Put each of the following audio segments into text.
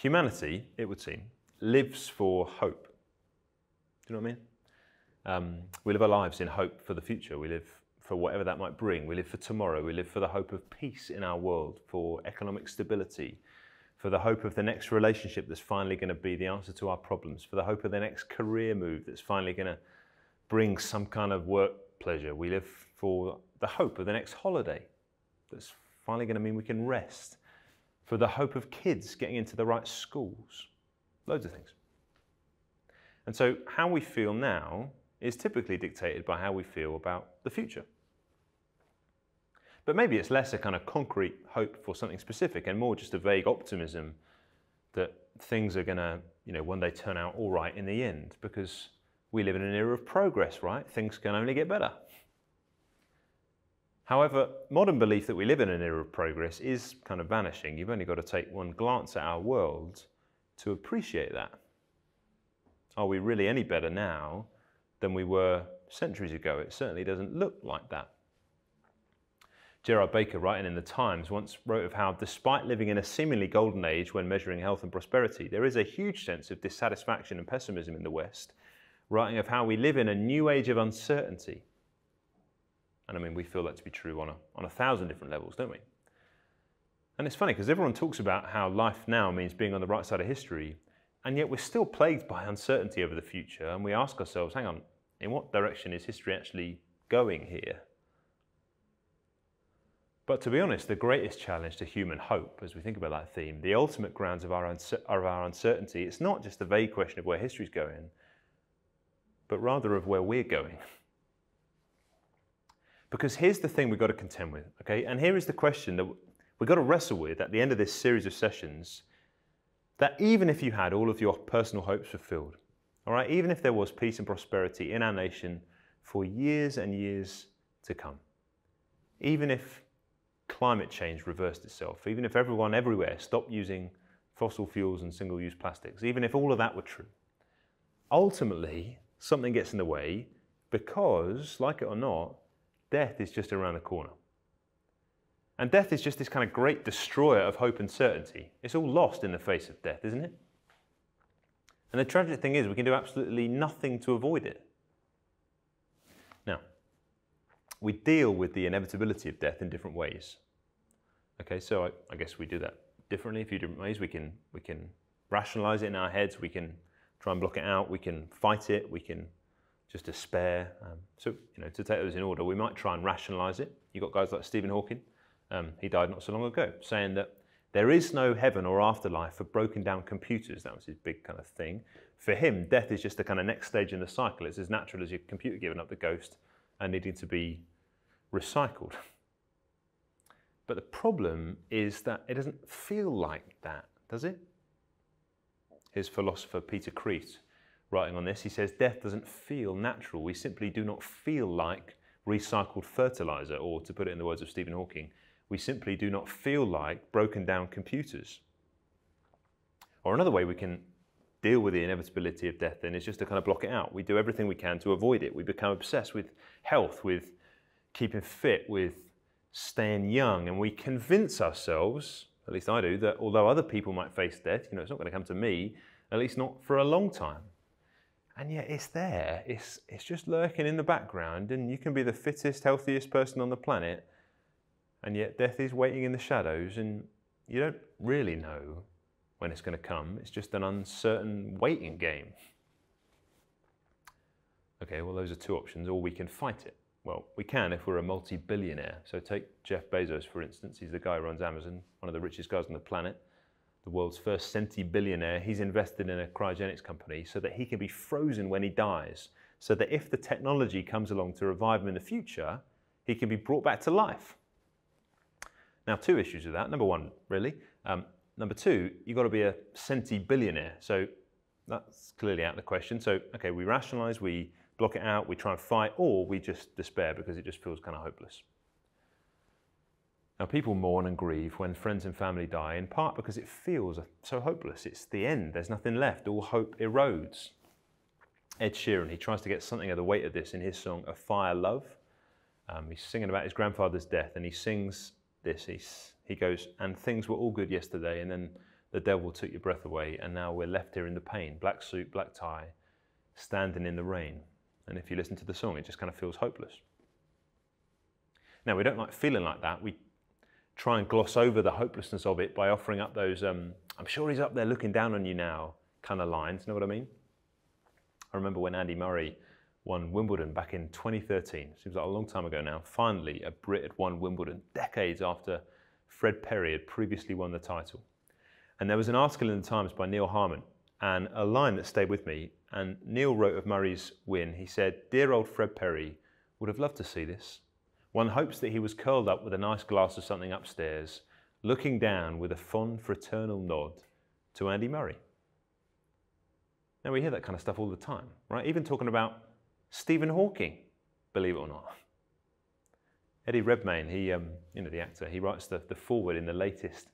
Humanity, it would seem, lives for hope. Do you know what I mean? We live our lives in hope for the future. We live for whatever that might bring. We live for tomorrow. We live for the hope of peace in our world, for economic stability, for the hope of the next relationship that's finally going to be the answer to our problems, for the hope of the next career move that's finally going to bring some kind of work pleasure. We live for the hope of the next holiday that's finally going to mean we can rest, for the hope of kids getting into the right schools, loads of things. And so how we feel now is typically dictated by how we feel about the future. But maybe it's less a kind of concrete hope for something specific and more just a vague optimism that things are going to, one day turn out all right in the end, because we live in an era of progress, right? Things can only get better. However, modern belief that we live in an era of progress is kind of vanishing. You've only got to take one glance at our world to appreciate that. Are we really any better now than we were centuries ago? It certainly doesn't look like that. Gerard Baker, writing in The Times, once wrote of how, despite living in a seemingly golden age when measuring health and prosperity, there is a huge sense of dissatisfaction and pessimism in the West, writing of how we live in a new age of uncertainty. And I mean, we feel that to be true on 1,000 different levels, don't we? And it's funny because everyone talks about how life now means being on the right side of history, and yet we're still plagued by uncertainty over the future, and we ask ourselves, hang on, in what direction is history actually going here? But to be honest, the greatest challenge to human hope, as we think about that theme, the ultimate grounds of our uncertainty, it's not just the vague question of where history's going, but rather of where we're going. Because here's the thing we've got to contend with, okay? And here is the question that we've got to wrestle with at the end of this series of sessions, that even if you had all of your personal hopes fulfilled, all right, even if there was peace and prosperity in our nation for years and years to come, even if climate change reversed itself, even if everyone everywhere stopped using fossil fuels and single-use plastics, even if all of that were true, ultimately something gets in the way because, like it or not, death is just around the corner. And death is just this kind of great destroyer of hope and certainty. It's all lost in the face of death, isn't it? And the tragic thing is we can do absolutely nothing to avoid it. Now, we deal with the inevitability of death in different ways. Okay, so I guess we do that differently, a few different ways. We can rationalize it in our heads, we can try and block it out, we can fight it, we can just despair. So, to take those in order, we might try and rationalize it. You've got guys like Stephen Hawking, he died not so long ago, saying that there is no heaven or afterlife for broken down computers. That was his big kind of thing. For him, death is just the kind of next stage in the cycle. It's as natural as your computer giving up the ghost and needing to be recycled. But the problem is that it doesn't feel like that, does it? Here's philosopher Peter Kreeft writing on this. He says, death doesn't feel natural. We simply do not feel like recycled fertilizer, or to put it in the words of Stephen Hawking, we simply do not feel like broken down computers. Or another way we can deal with the inevitability of death then is just to kind of block it out. We do everything we can to avoid it. We become obsessed with health, with keeping fit, with staying young, and we convince ourselves, at least I do, that although other people might face death, it's not going to come to me, at least not for a long time. And yet it's there, it's just lurking in the background, and you can be the fittest, healthiest person on the planet, and yet death is waiting in the shadows, and you don't really know when it's going to come. It's just an uncertain waiting game. Okay, well, those are two options, or we can fight it. Well, we can if we're a multi-billionaire. So take Jeff Bezos, for instance. He's the guy who runs Amazon, one of the richest guys on the planet, the world's first centi-billionaire. He's invested in a cryogenics company so that he can be frozen when he dies, so that if the technology comes along to revive him in the future, he can be brought back to life. Now, two issues with that. Number one, really. Number two, you've got to be a centi-billionaire. So that's clearly out of the question. So, okay, we rationalize, we block it out, we try and fight, or we just despair because it just feels kind of hopeless. Now, people mourn and grieve when friends and family die, in part because it feels so hopeless. It's the end, there's nothing left, all hope erodes. Ed Sheeran, he tries to get something of the weight of this in his song, A Fire Love. He's singing about his grandfather's death, and he sings this, he goes, and things were all good yesterday, and then the devil took your breath away, and now we're left here in the pain. Black suit, black tie, standing in the rain. And if you listen to the song, it just kind of feels hopeless. Now, we don't like feeling like that. We try and gloss over the hopelessness of it by offering up those, I'm sure he's up there looking down on you now, kind of lines. Know what I mean? I remember when Andy Murray won Wimbledon back in 2013. Seems like a long time ago now. Finally, a Brit had won Wimbledon, decades after Fred Perry had previously won the title. And there was an article in the Times by Neil Harmon, and a line that stayed with me. And Neil wrote of Murray's win, he said, "Dear old Fred Perry would have loved to see this. One hopes that he was curled up with a nice glass of something upstairs, looking down with a fond fraternal nod to Andy Murray." Now, we hear that kind of stuff all the time, right? Even talking about Stephen Hawking, believe it or not. Eddie Redmayne, the actor, he writes the foreword in the latest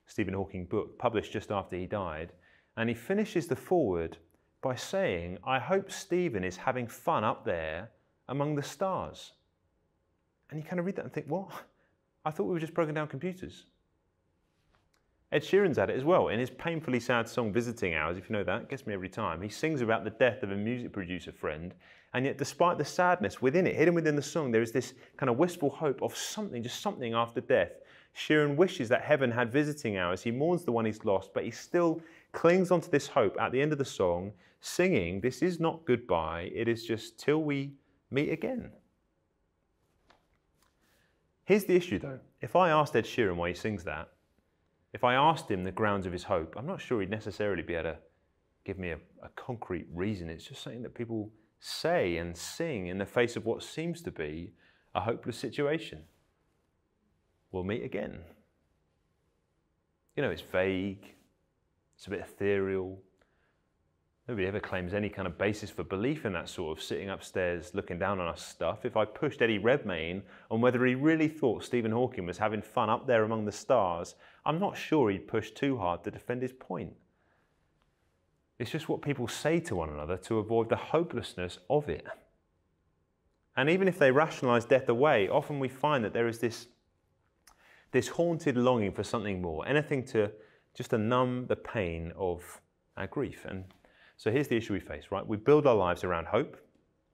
Stephen Hawking book, published just after he died, and he finishes the foreword by saying, "I hope Stephen is having fun up there among the stars." And you kind of read that and think, what? I thought we were just broken down computers. Ed Sheeran's at it as well. In his painfully sad song, Visiting Hours, if you know that, gets me every time. He sings about the death of a music producer friend, and yet despite the sadness within it, hidden within the song, there is this kind of wistful hope of something, just something after death. Sheeran wishes that heaven had visiting hours. He mourns the one he's lost, but he still clings onto this hope at the end of the song, singing, "This is not goodbye, it is just till we meet again." Here's the issue though. If I asked Ed Sheeran why he sings that, if I asked him the grounds of his hope, I'm not sure he'd necessarily be able to give me a concrete reason. It's just something that people say and sing in the face of what seems to be a hopeless situation. We'll meet again. You know, it's vague, it's a bit ethereal. Nobody ever claims any kind of basis for belief in that sort of sitting upstairs looking down on us stuff. If I pushed Eddie Redmayne on whether he really thought Stephen Hawking was having fun up there among the stars, I'm not sure he'd push too hard to defend his point. It's just what people say to one another to avoid the hopelessness of it. And even if they rationalise death away, often we find that there is this haunted longing for something more, anything to numb the pain of our grief. And so here's the issue we face, right? We build our lives around hope.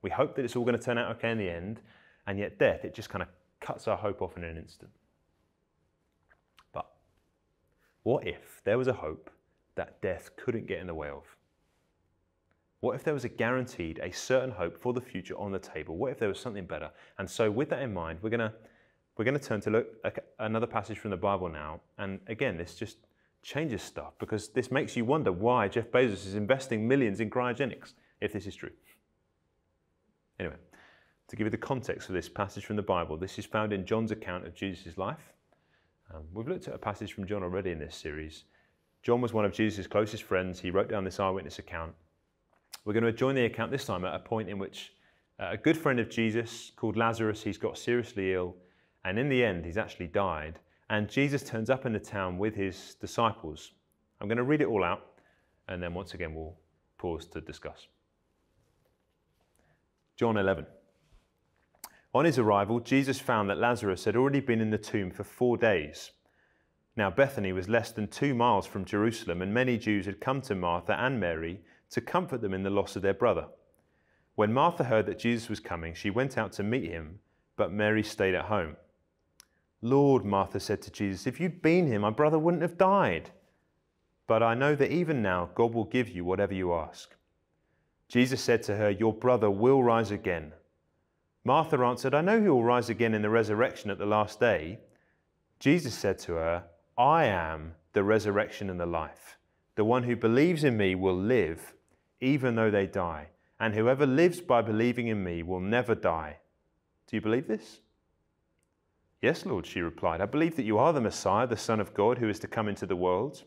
We hope that it's all going to turn out okay in the end, and yet death, it just kind of cuts our hope off in an instant. But what if there was a hope that death couldn't get in the way of? What if there was a certain hope for the future on the table? What if there was something better? And so with that in mind, we're going to turn to look at another passage from the Bible now. And again, this just changes stuff, because this makes you wonder why Jeff Bezos is investing millions in cryogenics, if this is true. Anyway, to give you the context for this passage from the Bible, this is found in John's account of Jesus' life. We've looked at a passage from John already in this series. John was one of Jesus' closest friends. He wrote down this eyewitness account. We're going to join the account this time at a point in which a good friend of Jesus called Lazarus, he's got seriously ill, and in the end, he's actually died. And Jesus turns up in the town with his disciples. I'm going to read it all out, and then once again we'll pause to discuss. John 11. On his arrival, Jesus found that Lazarus had already been in the tomb for 4 days. Now Bethany was less than 2 miles from Jerusalem, and many Jews had come to Martha and Mary to comfort them in the loss of their brother. When Martha heard that Jesus was coming, she went out to meet him, but Mary stayed at home. "Lord," Martha said to Jesus, "if you'd been here, my brother wouldn't have died. But I know that even now God will give you whatever you ask." Jesus said to her, "Your brother will rise again." Martha answered, "I know he will rise again in the resurrection at the last day." Jesus said to her, "I am the resurrection and the life. The one who believes in me will live, even though they die. And whoever lives by believing in me will never die. Do you believe this?" "Yes, Lord," she replied. "I believe that you are the Messiah, the Son of God, who is to come into the world."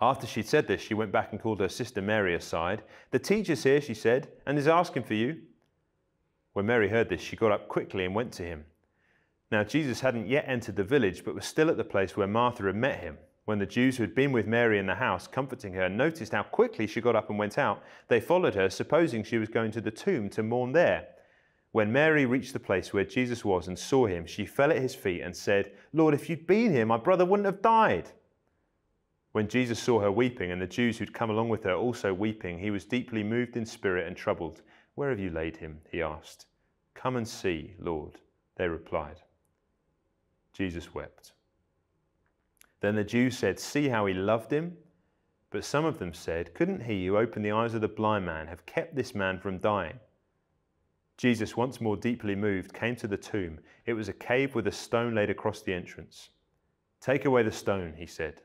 After she'd said this, she went back and called her sister Mary aside. "The teacher's here," she said, "and is asking for you." When Mary heard this, she got up quickly and went to him. Now Jesus hadn't yet entered the village, but was still at the place where Martha had met him. When the Jews who had been with Mary in the house, comforting her, noticed how quickly she got up and went out, they followed her, supposing she was going to the tomb to mourn there. When Mary reached the place where Jesus was and saw him, she fell at his feet and said, "Lord, if you'd been here, my brother wouldn't have died." When Jesus saw her weeping, and the Jews who'd come along with her also weeping, he was deeply moved in spirit and troubled. "Where have you laid him?" he asked. "Come and see, Lord," they replied. Jesus wept. Then the Jews said, "See how he loved him?" But some of them said, "Couldn't he who opened the eyes of the blind man have kept this man from dying?" Jesus, once more deeply moved, came to the tomb. It was a cave with a stone laid across the entrance. "Take away the stone," he said.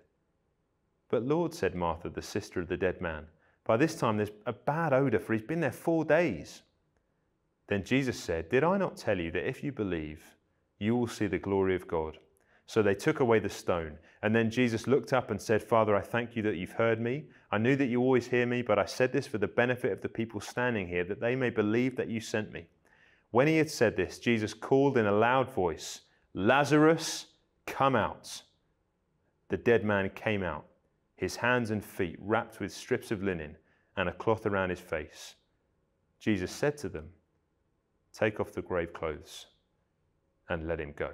"But Lord," said Martha, the sister of the dead man, "by this time there's a bad odor, for he's been there 4 days." Then Jesus said, "Did I not tell you that if you believe, you will see the glory of God?" So they took away the stone. And then Jesus looked up and said, "Father, I thank you that you've heard me. I knew that you always hear me, but I said this for the benefit of the people standing here, that they may believe that you sent me." When he had said this, Jesus called in a loud voice, "Lazarus, come out." The dead man came out, his hands and feet wrapped with strips of linen and a cloth around his face. Jesus said to them, "Take off the grave clothes and let him go."